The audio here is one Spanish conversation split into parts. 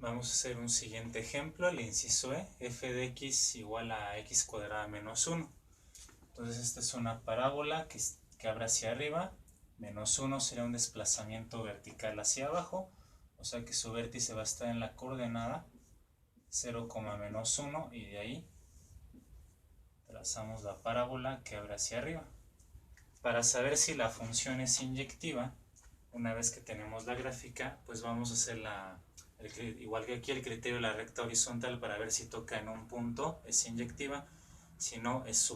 Vamos a hacer un siguiente ejemplo, el inciso E, f de x igual a x cuadrada menos 1. Entonces esta es una parábola que abre hacia arriba, menos 1 será un desplazamiento vertical hacia abajo, o sea que su vértice va a estar en la coordenada 0, menos 1 y de ahí trazamos la parábola que abre hacia arriba. Para saber si la función es inyectiva, una vez que tenemos la gráfica, pues vamos a hacer igual que aquí el criterio de la recta horizontal para ver si toca en un punto, es inyectiva, si no es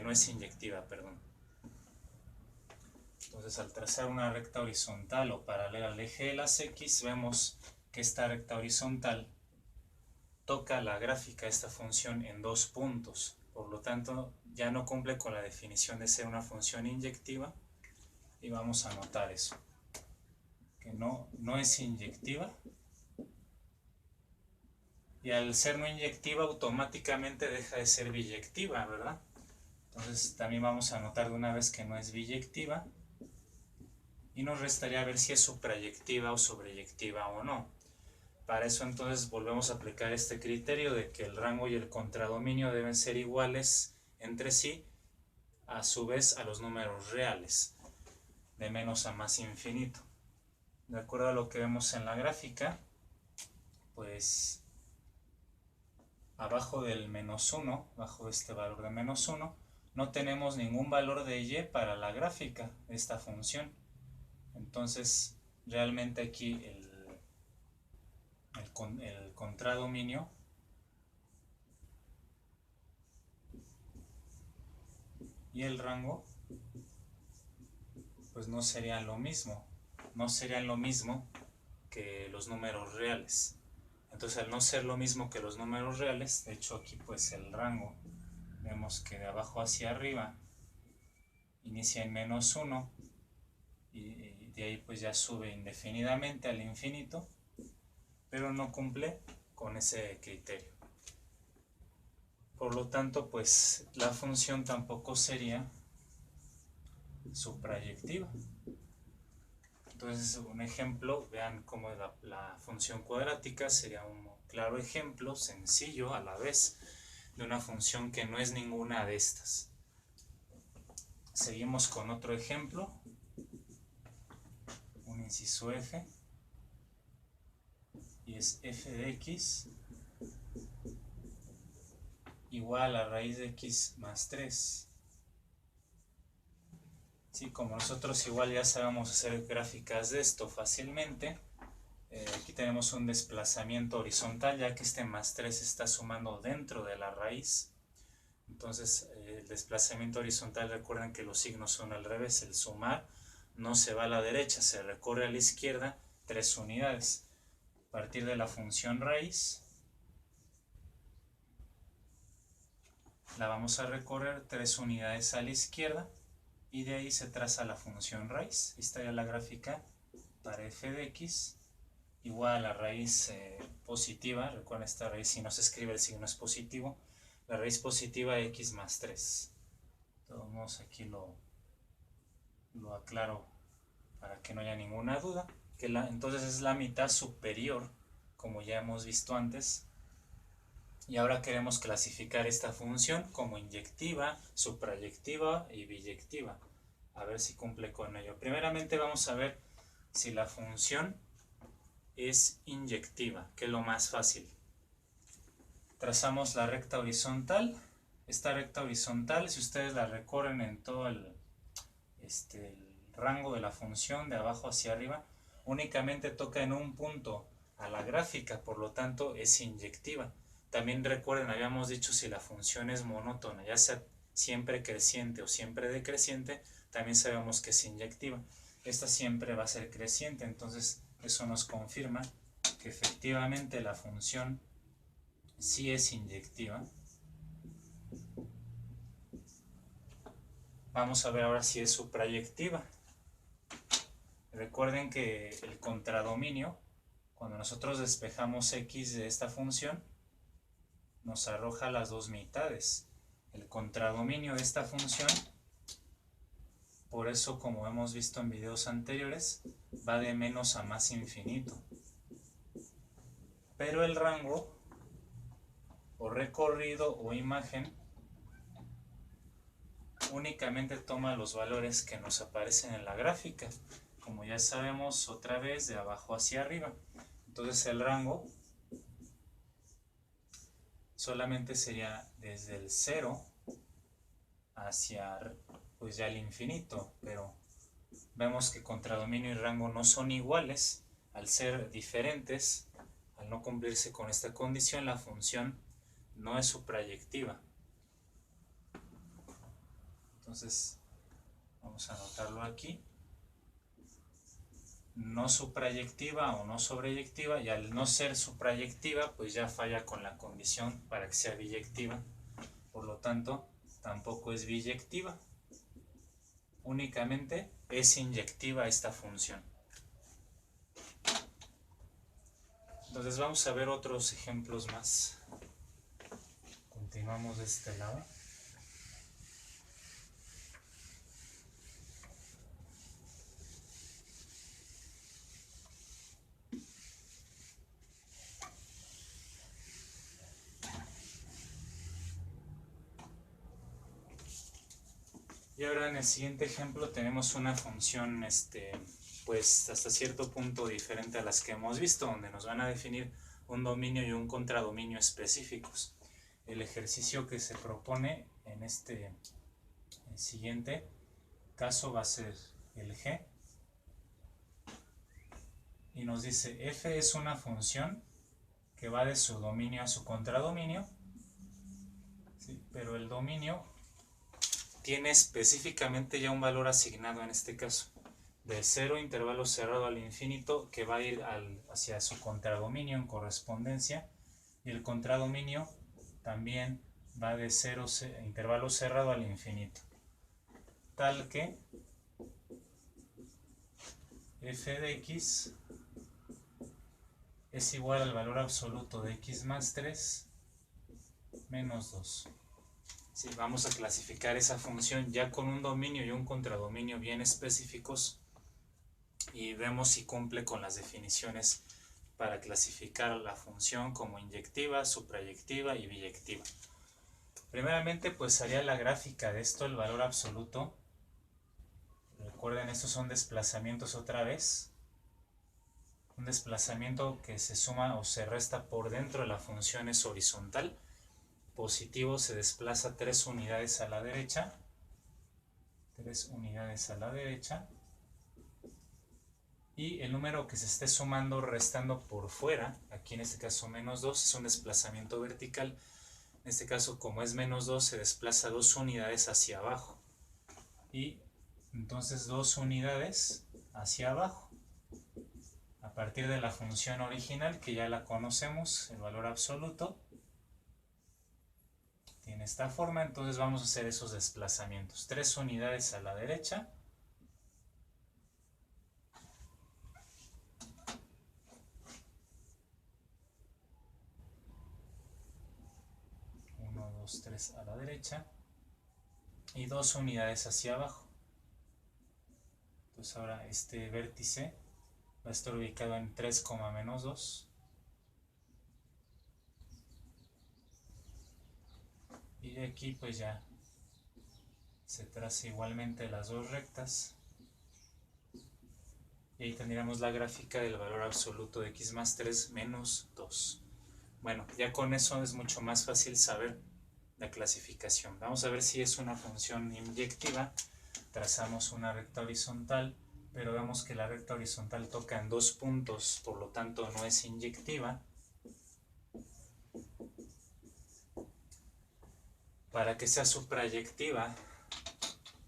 no es inyectiva, perdón. Entonces al trazar una recta horizontal o paralela al eje de las X, vemos que esta recta horizontal toca la gráfica de esta función en dos puntos. Por lo tanto, ya no cumple con la definición de ser una función inyectiva y vamos a anotar eso. Que no es inyectiva. Y al ser no inyectiva, automáticamente deja de ser biyectiva, ¿verdad? Entonces también vamos a anotar de una vez que no es biyectiva. Y nos restaría ver si es suprayectiva o sobreyectiva o no. Para eso entonces volvemos a aplicar este criterio de que el rango y el contradominio deben ser iguales entre sí, a su vez a los números reales, de menos a más infinito. De acuerdo a lo que vemos en la gráfica, pues abajo del menos 1, bajo este valor de menos 1, no tenemos ningún valor de y para la gráfica de esta función. Entonces, realmente aquí el contradominio y el rango pues no serían lo mismo. No serían lo mismo que los números reales. Entonces, al no ser lo mismo que los números reales, de hecho aquí pues el rango, vemos que de abajo hacia arriba inicia en menos 1 y de ahí pues ya sube indefinidamente al infinito, pero no cumple con ese criterio. Por lo tanto, pues la función tampoco sería suprayectiva. Entonces, un ejemplo, vean cómo la función cuadrática sería un claro ejemplo, sencillo a la vez, de una función que no es ninguna de estas. Seguimos con otro ejemplo, un inciso F, y es f de x igual a raíz de x más 3. Sí, como nosotros igual ya sabemos hacer gráficas de esto fácilmente, aquí tenemos un desplazamiento horizontal, ya que este más 3 está sumando dentro de la raíz. Entonces, el desplazamiento horizontal, recuerden que los signos son al revés. El sumar no se va a la derecha, se recorre a la izquierda 3 unidades. A partir de la función raíz, la vamos a recorrer 3 unidades a la izquierda y de ahí se traza la función raíz. Ahí estaría la gráfica para f de x igual a la raíz positiva. Recuerden, esta raíz, si no se escribe el signo es positivo, la raíz positiva de x más 3. De todos modos, aquí lo aclaro para que no haya ninguna duda, que entonces es la mitad superior, como ya hemos visto antes. Y ahora queremos clasificar esta función como inyectiva, suprayectiva y biyectiva. A ver si cumple con ello. Primeramente vamos a ver si la función es inyectiva, que es lo más fácil. Trazamos la recta horizontal. Esta recta horizontal, si ustedes la recorren en todo el rango de la función de abajo hacia arriba, únicamente toca en un punto a la gráfica, por lo tanto es inyectiva. También recuerden, habíamos dicho si la función es monótona, ya sea siempre creciente o siempre decreciente, también sabemos que es inyectiva. Esta siempre va a ser creciente, entonces eso nos confirma que efectivamente la función sí es inyectiva. Vamos a ver ahora si es suprayectiva. Recuerden que el contradominio, cuando nosotros despejamos x de esta función, nos arroja las dos mitades. El contradominio de esta función, por eso, como hemos visto en videos anteriores, va de menos a más infinito. pero el rango o recorrido o imagen únicamente toma los valores que nos aparecen en la gráfica, como ya sabemos, otra vez de abajo hacia arriba. Entonces el rango solamente sería desde el 0 hacia pues ya el infinito, pero vemos que contradominio y rango no son iguales. Al ser diferentes, al no cumplirse con esta condición, la función no es suprayectiva. Entonces vamos a anotarlo aquí. No suprayectiva o no sobreyectiva, y al no ser suprayectiva pues ya falla con la condición para que sea biyectiva, por lo tanto tampoco es biyectiva, únicamente es inyectiva esta función. Entonces vamos a ver otros ejemplos más. Continuamos de este lado. Y ahora en el siguiente ejemplo tenemos una función pues hasta cierto punto diferente a las que hemos visto, donde nos van a definir un dominio y un contradominio específicos. El ejercicio que se propone en el siguiente caso va a ser el G, y nos dice f es una función que va de su dominio a su contradominio, ¿sí? Pero el dominio tiene específicamente ya un valor asignado en este caso, de 0 intervalo cerrado al infinito, que va a ir hacia su contradominio en correspondencia, y el contradominio también va de 0 intervalo cerrado al infinito, tal que f de x es igual al valor absoluto de x más 3 menos 2. Sí, vamos a clasificar esa función ya con un dominio y un contradominio bien específicos, y vemos si cumple con las definiciones para clasificar la función como inyectiva, suprayectiva y biyectiva. Primeramente pues haría la gráfica de esto, el valor absoluto. Recuerden, estos son desplazamientos otra vez. Un desplazamiento que se suma o se resta por dentro de la función es horizontal. Positivo se desplaza 3 unidades a la derecha. 3 unidades a la derecha. Y el número que se esté sumando o restando por fuera, aquí en este caso menos 2, es un desplazamiento vertical. En este caso, como es menos 2, se desplaza 2 unidades hacia abajo. Y entonces 2 unidades hacia abajo. A partir de la función original, que ya la conocemos, el valor absoluto tiene esta forma, entonces vamos a hacer esos desplazamientos. 3 unidades a la derecha. 1, 2, 3 a la derecha. Y 2 unidades hacia abajo. Entonces ahora este vértice va a estar ubicado en 3, menos 2. Y de aquí pues ya se traza igualmente las dos rectas. Y ahí tendríamos la gráfica del valor absoluto de x más 3 menos 2. Bueno, ya con eso es mucho más fácil saber la clasificación. Vamos a ver si es una función inyectiva. Trazamos una recta horizontal, pero vemos que la recta horizontal toca en 2 puntos, por lo tanto no es inyectiva. Para que sea suprayectiva,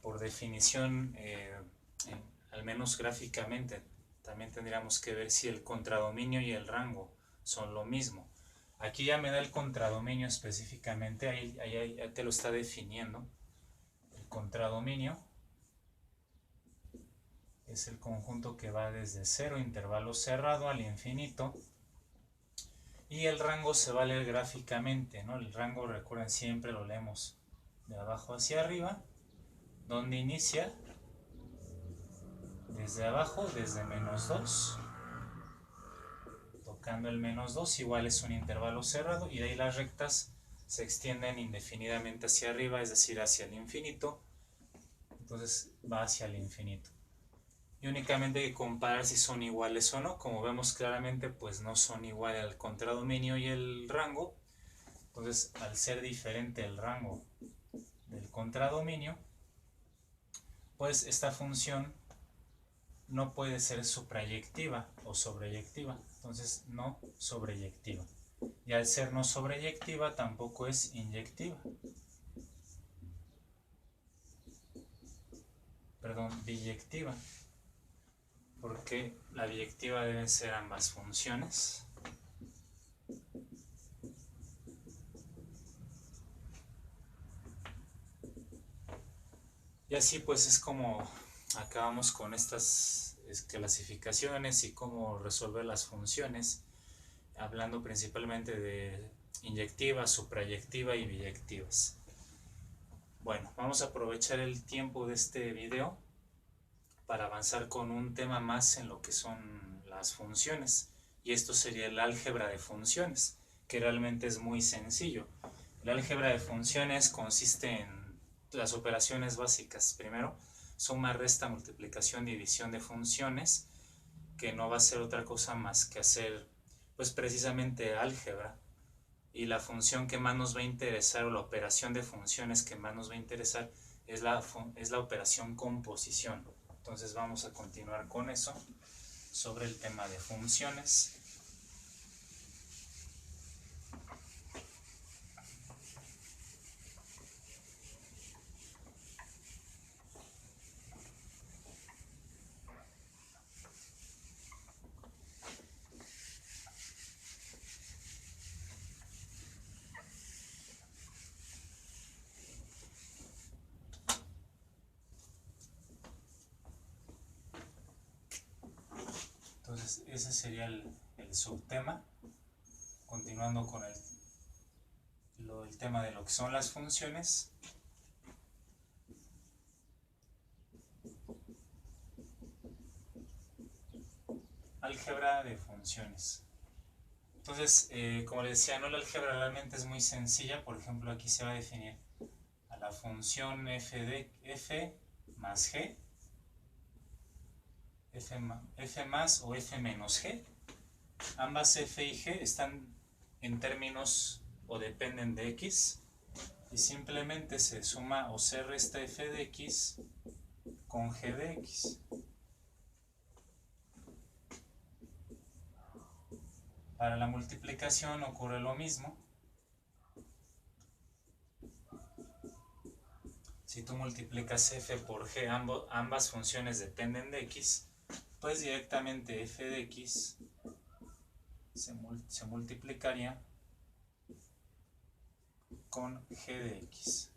por definición, al menos gráficamente, también tendríamos que ver si el contradominio y el rango son lo mismo. Aquí ya me da el contradominio específicamente, ahí te lo está definiendo. El contradominio es el conjunto que va desde 0, intervalo cerrado, al infinito. Y el rango se va a leer gráficamente, ¿no? El rango, recuerden, siempre lo leemos de abajo hacia arriba, donde inicia desde abajo, desde menos 2, tocando el menos 2, igual es un intervalo cerrado, y de ahí las rectas se extienden indefinidamente hacia arriba, es decir, hacia el infinito. Entonces va hacia el infinito. Y únicamente hay que comparar si son iguales o no. Como vemos claramente, pues no son iguales el contradominio y el rango. Entonces, al ser diferente el rango del contradominio, pues esta función no puede ser suprayectiva o sobreyectiva. Entonces, no sobreyectiva. Y al ser no sobreyectiva, tampoco es inyectiva. Perdón, biyectiva. Porque la biyectiva deben ser ambas funciones. Y así pues es como acabamos con estas clasificaciones y cómo resolver las funciones, hablando principalmente de inyectivas, suprayectivas y biyectivas. Bueno, vamos a aprovechar el tiempo de este video para avanzar con un tema más en lo que son las funciones, y esto sería el álgebra de funciones, que realmente es muy sencillo. El álgebra de funciones consiste en las operaciones básicas. Primero, suma, resta, multiplicación, división de funciones, que no va a ser otra cosa más que hacer pues precisamente álgebra. Y la función que más nos va a interesar, o la operación de funciones que más nos va a interesar, es la operación composición. Entonces vamos a continuar con eso, sobre el tema de funciones. Entonces ese sería el subtema, continuando con el tema de lo que son las funciones. Álgebra de funciones. Entonces, como les decía, no, la álgebra realmente es muy sencilla. Por ejemplo, aquí se va a definir a la función f más g, f más o f menos g. Ambas f y g están en términos o dependen de x, y simplemente se suma o se resta f de x con g de x. Para la multiplicación ocurre lo mismo. Si tú multiplicas f por g, ambas funciones dependen de x, pues directamente f de x se multiplicaría con g de x.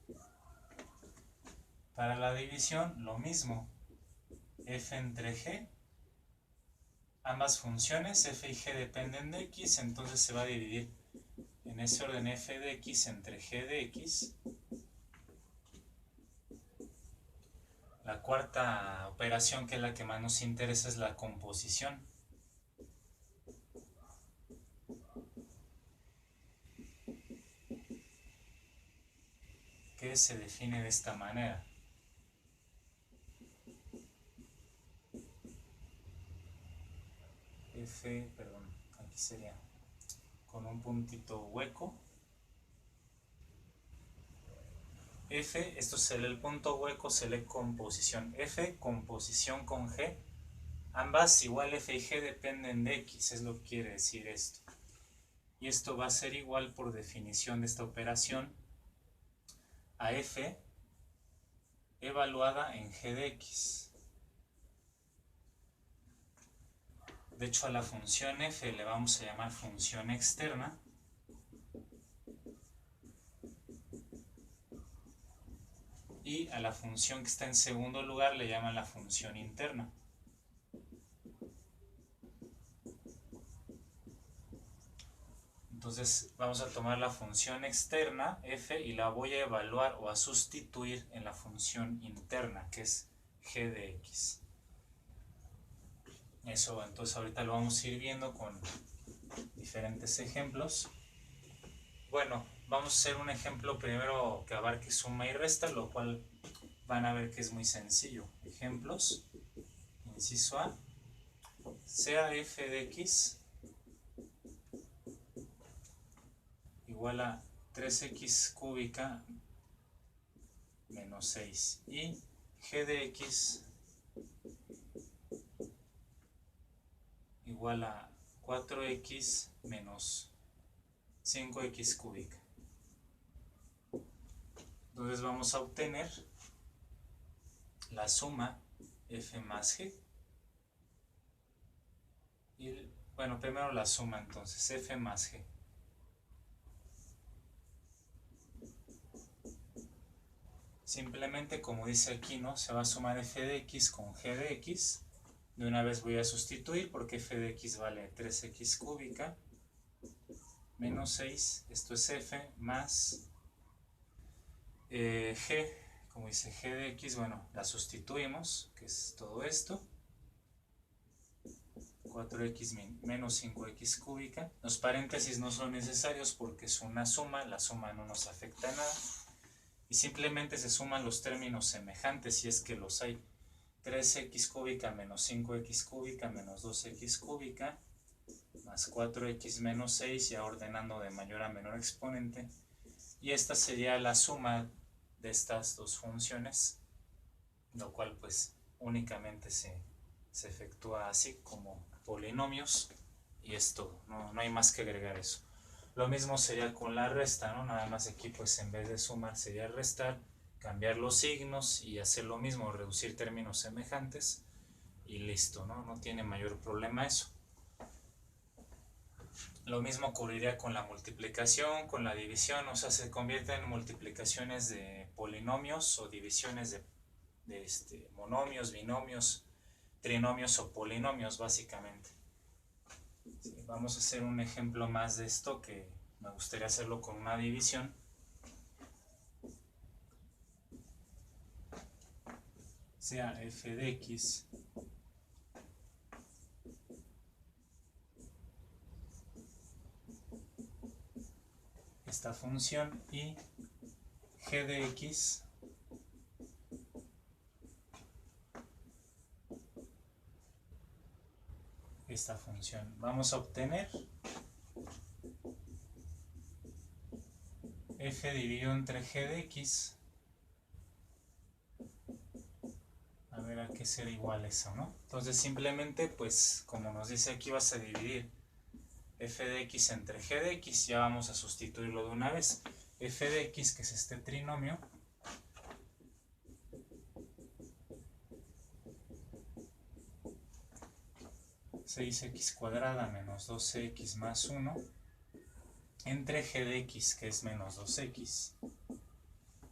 Para la división, lo mismo. F entre g, ambas funciones, f y g dependen de x, entonces se va a dividir en ese orden f de x entre g de x. La cuarta operación, que es la que más nos interesa, es la composición. Que se define de esta manera. Aquí sería con un puntito hueco. F, esto se lee el punto hueco, se lee composición. F, composición con G. Ambas igual f y g dependen de x, es lo que quiere decir esto. Y esto va a ser igual, por definición de esta operación, a f evaluada en g de x. De hecho, a la función f le vamos a llamar función externa. Y a la función que está en segundo lugar le llaman la función interna. Entonces vamos a tomar la función externa, f, y la voy a evaluar o a sustituir en la función interna, que es g de x. Eso, entonces ahorita lo vamos a ir viendo con diferentes ejemplos. Bueno, vamos a hacer un ejemplo primero que abarque suma y resta, lo cual van a ver que es muy sencillo. Ejemplos, inciso A, sea f de x igual a 3x cúbica menos 6 y g de x igual a 4x menos 5x cúbica. Entonces vamos a obtener la suma f más g. Y, bueno, primero la suma entonces, f más g. Simplemente, como dice aquí, ¿no? Se va a sumar f de x con g de x. De una vez voy a sustituir porque f de x vale 3x cúbica menos 6, esto es f, más g, como dice g de x, bueno, la sustituimos, que es todo esto. 4x menos 5x cúbica. Los paréntesis no son necesarios porque es una suma, la suma no nos afecta a nada. Y simplemente se suman los términos semejantes si es que los hay. 3x cúbica menos 5x cúbica menos 2x cúbica más 4x menos 6, ya ordenando de mayor a menor exponente. Y esta sería la suma de estas dos funciones, lo cual pues únicamente se efectúa así como polinomios y es todo, no hay más que agregar eso. Lo mismo sería con la resta, ¿no? Nada más aquí pues en vez de sumar sería restar, cambiar los signos y hacer lo mismo, reducir términos semejantes y listo, ¿no? No tiene mayor problema eso. Lo mismo ocurriría con la multiplicación, con la división, o sea, se convierten en multiplicaciones de polinomios o divisiones de monomios, binomios, trinomios o polinomios, básicamente. Sí, vamos a hacer un ejemplo más de esto, que me gustaría hacerlo con una división. Sea f de x esta función y g de x esta función. Vamos a obtener f dividido entre g de x. A ver a qué será igual eso, ¿no? Entonces simplemente, pues, como nos dice aquí, vas a dividir f de x entre g de x. Ya vamos a sustituirlo de una vez. F de x, que es este trinomio, (6x² menos 12x más 1) entre g de x, que es menos 2x.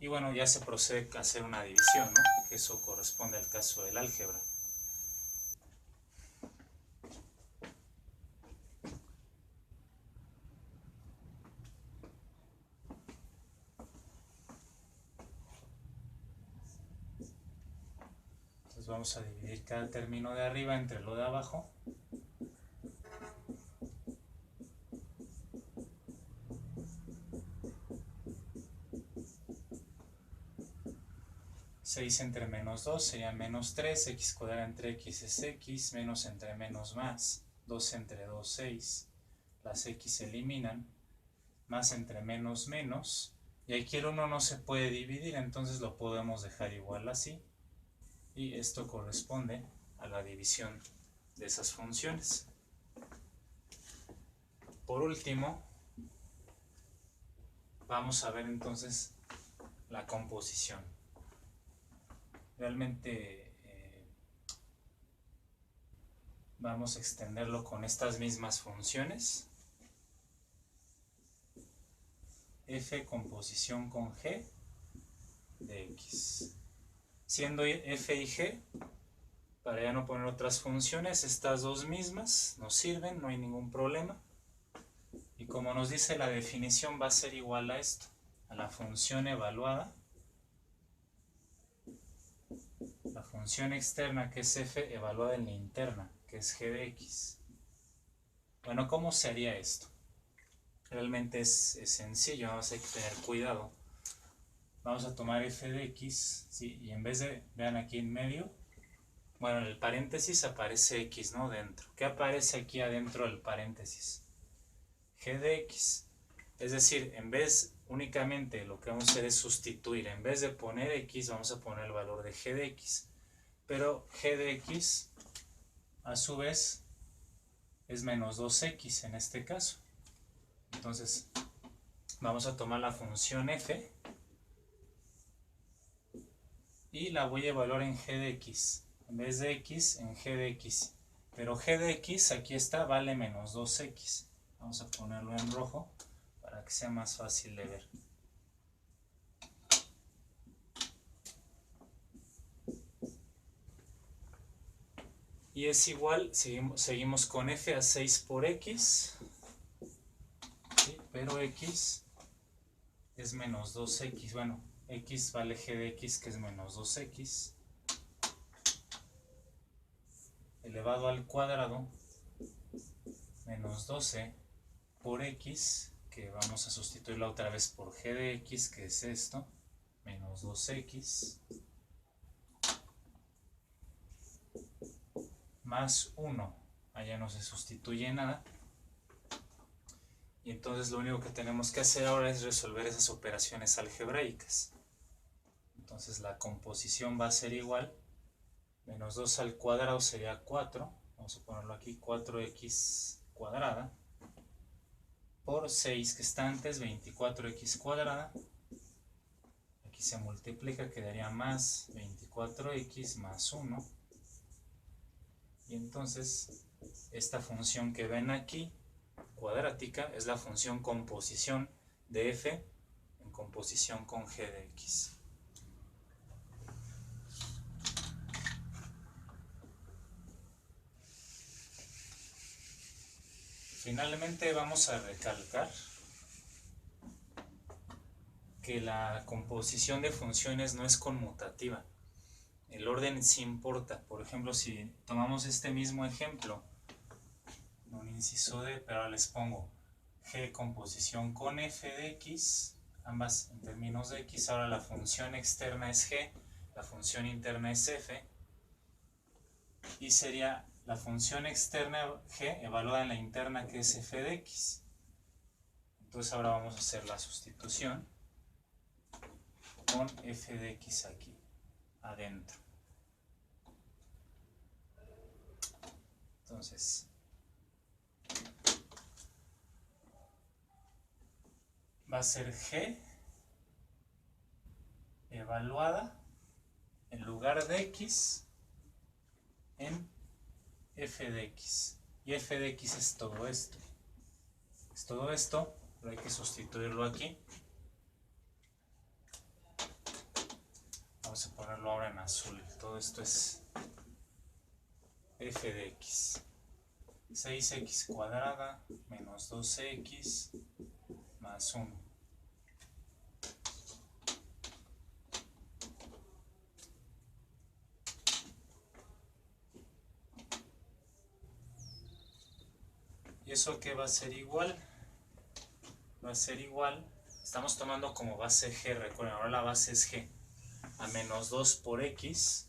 Y bueno, ya se procede a hacer una división, ¿no? Que eso corresponde al caso del álgebra. Entonces vamos a dividir cada término de arriba entre lo de abajo. (6 entre menos 2 sería menos 3, x² entre x es x, menos entre menos más, 2 entre 2, 6, las x se eliminan, más entre menos menos, y aquí el 1 no se puede dividir, entonces lo podemos dejar igual así, y esto corresponde a la división de esas funciones. Por último, vamos a ver entonces la composición. Realmente vamos a extenderlo con estas mismas funciones. F composición con G de X. Siendo F y G, para ya no poner otras funciones, estas dos mismas nos sirven, no hay ningún problema. Y como nos dice la definición, va a ser igual a esto, a la función evaluada. La función externa, que es f, evaluada en la interna, que es g de x. Bueno, ¿cómo se haría esto? Realmente es sencillo, nada más hay que tener cuidado. Vamos a tomar f de x, ¿sí? Y en vez de, vean aquí en medio, bueno, en el paréntesis aparece x, ¿no? Dentro. ¿Qué aparece aquí adentro del paréntesis? G de x. Es decir, en vez únicamente lo que vamos a hacer es sustituir. En vez de poner x, vamos a poner el valor de g de x. Pero g de x, a su vez, es menos 2x en este caso. Entonces, vamos a tomar la función f y la voy a evaluar en g de x. En vez de x, en g de x. Pero g de x, aquí está, vale menos 2x. Vamos a ponerlo en rojo para que sea más fácil de ver. Y es igual, seguimos con f a 6 por x, ¿sí? Pero x es menos 2x. Bueno, x vale g de x, que es menos 2x, elevado al cuadrado, menos 12 por x, que vamos a sustituirlo otra vez por g de x, que es esto, menos 2x, más 1, allá no se sustituye nada. Y entonces lo único que tenemos que hacer ahora es resolver esas operaciones algebraicas. Entonces la composición va a ser igual, menos 2 al cuadrado sería 4, vamos a ponerlo aquí, 4x cuadrada, por 6 que está antes, 24x cuadrada, aquí se multiplica, quedaría más 24x más 1, y entonces esta función que ven aquí, cuadrática, es la función composición de f en composición con g de x. Finalmente vamos a recalcar que la composición de funciones no es conmutativa. El orden sí importa. Por ejemplo, si tomamos este mismo ejemplo, un inciso D, pero ahora les pongo g composición con f de x, ambas en términos de x, ahora la función externa es g, la función interna es f, y sería la función externa g evaluada en la interna, que es f de x. Entonces ahora vamos a hacer la sustitución con f de x aquí adentro. Entonces va a ser g evaluada en lugar de x en f de x. Y f de x es todo esto. Es todo esto, pero hay que sustituirlo aquí. Vamos a ponerlo ahora en azul. Todo esto es f de x. 6x cuadrada menos 12x más 1. ¿Y eso qué va a ser igual? Va a ser igual, estamos tomando como base g, recuerden, ahora la base es g, a menos 2 por x,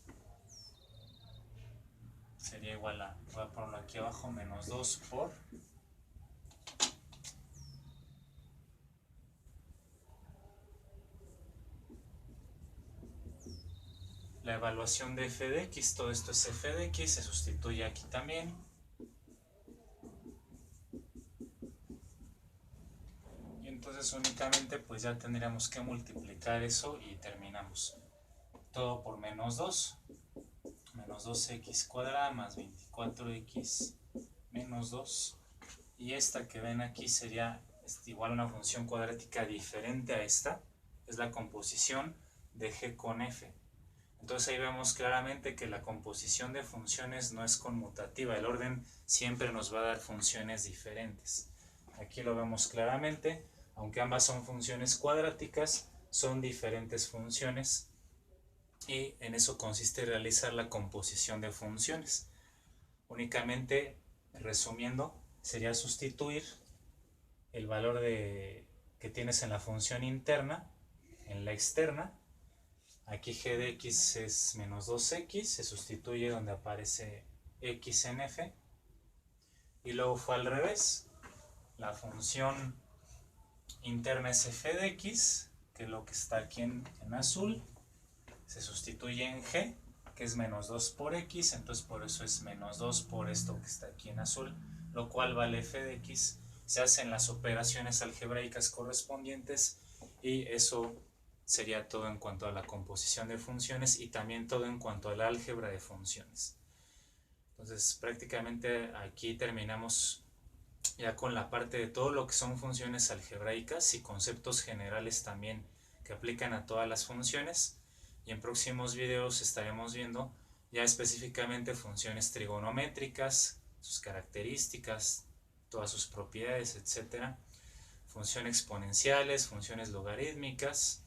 sería igual a, voy a ponerlo aquí abajo, menos 2 por la evaluación de f de x. Todo esto es f de x, se sustituye aquí también. Y entonces únicamente pues ya tendríamos que multiplicar eso y terminamos. Todo por menos 2. Menos 2x cuadrada más 24x menos 2. Y esta que ven aquí sería igual a una función cuadrática diferente a esta. Es la composición de g con f. Entonces ahí vemos claramente que la composición de funciones no es conmutativa. El orden siempre nos va a dar funciones diferentes. Aquí lo vemos claramente. Aunque ambas son funciones cuadráticas, son diferentes funciones. Y en eso consiste realizar la composición de funciones. Únicamente, resumiendo, sería sustituir el valor que tienes en la función interna en la externa. Aquí g de x es menos 2x, se sustituye donde aparece x en f. Y luego fue al revés. La función interna es f de x, que es lo que está aquí en azul. Se sustituye en g, que es menos 2 por x, entonces por eso es menos 2 por esto que está aquí en azul, lo cual vale f de x. Se hacen las operaciones algebraicas correspondientes y eso sería todo en cuanto a la composición de funciones y también todo en cuanto al álgebra de funciones. Entonces prácticamente aquí terminamos ya con la parte de todo lo que son funciones algebraicas y conceptos generales también que aplican a todas las funciones. Y en próximos videos estaremos viendo ya específicamente funciones trigonométricas, sus características, todas sus propiedades, etc. Funciones exponenciales, funciones logarítmicas,